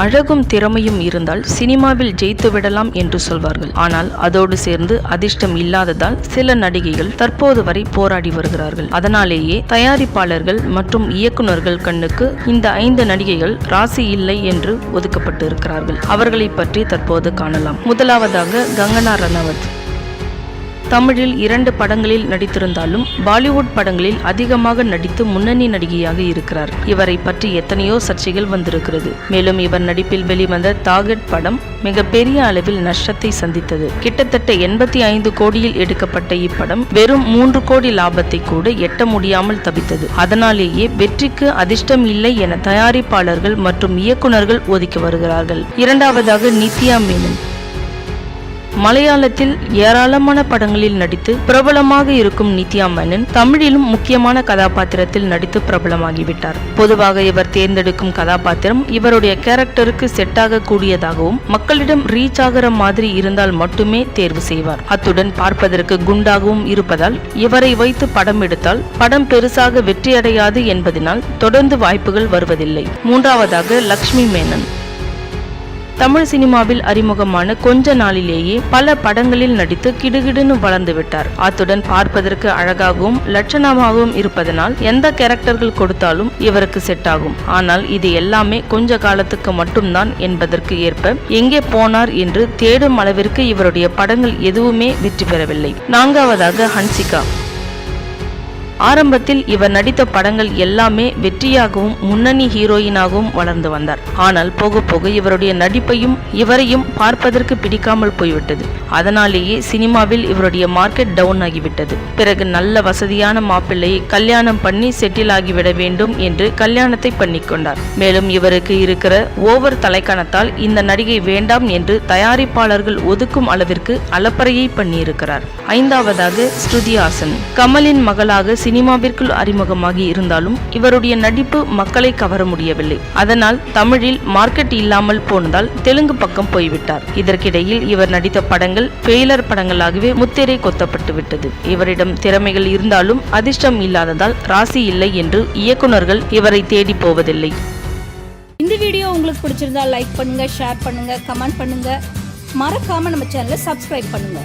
அழகும் திறமையும் இருந்தால் சினிமாவில் ஜெயித்து விடலாம் என்று சொல்வார்கள். ஆனால் அதோடு சேர்ந்து அதிர்ஷ்டம் இல்லாததால் சில நடிகைகள் தற்போது வரை போராடி வருகிறார்கள். அதனாலேயே தயாரிப்பாளர்கள் மற்றும் இயக்குநர்கள் கண்ணுக்கு இந்த 5 நடிகைகள் ராசி இல்லை என்று ஒதுக்கப்பட்டு இருக்கிறார்கள். அவர்களை பற்றி தற்போது காணலாம். முதலாவதாக கங்கனா ரனாவத். தமிழில் 2 படங்களில் நடித்திருந்தாலும் பாலிவுட் படங்களில் அதிகமாக நடித்து முன்னணி நடிகையாக இருக்கிறார். இவரை பற்றி எத்தனையோ சர்ச்சைகள் வந்திருக்கிறது. மேலும் இவர் நடிப்பில் வெளிவந்த டார்கெட் படம் மிகப்பெரிய அளவில் நஷ்டத்தை சந்தித்தது. கிட்டத்தட்ட 85 கோடியில் எடுக்கப்பட்ட இப்படம் வெறும் 3 கோடி லாபத்தை கூட எட்ட முடியாமல் தவித்தது. அதனாலேயே வெற்றிக்கு அதிர்ஷ்டம் இல்லை என தயாரிப்பாளர்கள் மற்றும் இயக்குநர்கள் ஒதுக்கி வருகிறார்கள். இரண்டாவதாக நித்யா மேனன். மலையாளத்தில் ஏராளமான படங்களில் நடித்து பிரபலமாக இருக்கும் நித்யா மேனன் தமிழிலும் முக்கியமான கதாபாத்திரத்தில் நடித்து பிரபலமாகிவிட்டார். பொதுவாக இவர் தேர்ந்தெடுக்கும் கதாபாத்திரம் இவருடைய கேரக்டருக்கு செட் ஆக கூடியதாகவும் மக்களிடம் ரீச் ஆகிற மாதிரி இருந்தால் மட்டுமே தேர்வு செய்வார். அத்துடன் பார்ப்பதற்கு குண்டாகவும் இருப்பதால் இவரை வைத்து படம் எடுத்தால் படம் பெருசாக வெற்றியடையாது என்பதனால் தொடர்ந்து வாய்ப்புகள் வருவதில்லை. மூன்றாவதாக லக்ஷ்மி மேனன். தமிழ் சினிமாவில் அறிமுகமான கொஞ்ச நாளிலேயே பல படங்களில் நடித்து கிடுகிடுன்னு வளர்ந்து விட்டார். அத்துடன் பார்ப்பதற்கு அழகாகவும் லட்சணமாகவும் இருப்பதனால் எந்த கேரக்டர்கள் கொடுத்தாலும் இவருக்கு செட் ஆகும். ஆனால் இது எல்லாமே கொஞ்ச காலத்துக்கு மட்டும்தான் என்பதற்கு ஏற்ப எங்கே போனார் என்று தேடும் அளவிற்கு இவருடைய படங்கள் எதுவுமே வெற்றி பெறவில்லை. நான்காவதாக ஹன்சிகா. ஆரம்பத்தில் இவர் நடித்த படங்கள் எல்லாமே வெற்றியாகவும் முன்னணி ஹீரோயினாகவும் வளர்ந்து வந்தார். ஆனால் போக போக இவருடைய நடிப்பையும் இவரையும் பார்ப்பதற்கு பிடிக்காமல் போய்விட்டது. அதனாலேயே சினிமாவில் இவருடைய மார்க்கெட் டவுன் ஆகிவிட்டது. பிறகு நல்ல வசதியான மாப்பிள்ளையை கல்யாணம் பண்ணி செட்டில் ஆகிவிட வேண்டும் என்று கல்யாணத்தை பண்ணிக்கொண்டார். மேலும் இவருக்கு இருக்கிற ஓவர் தலைக்கணத்தால் இந்த நடிகை வேண்டாம் என்று தயாரிப்பாளர்கள் ஒதுக்கும் அளவிற்கு அலப்பறையை பண்ணியிருக்கிறார். ஐந்தாவதாக ஸ்ருதி ஹாசன். கமலின் மகளாக சினிமாவிற்குள் அறிமுகமாகி இருந்தாலும் இவருடைய நடிப்பு மக்களை கவர முடியவில்லை. அதனால் தமிழில் மார்க்கெட் இல்லாமல் போனதால் தெலுங்கு பக்கம் போய்விட்டார். இதற்கிடையில் இவர் நடித்த படங்கள் ஃபெயிலர் படங்களாகவே முத்திரை கொத்தப்பட்டு விட்டது. இவரிடம் திறமைகள் இருந்தாலும் அதிர்ஷ்டம் இல்லாததால் ராசி இல்லை என்று இயக்குநர்கள் இவரை தேடி போவதில்லை. இந்த வீடியோ உங்களுக்கு பிடிச்சிருந்தா லைக் பண்ணுங்க, ஷேர் பண்ணுங்க, கமெண்ட் பண்ணுங்க. மறக்காம நம்ம சேனலை சப்ஸ்கிரைப் பண்ணுங்க.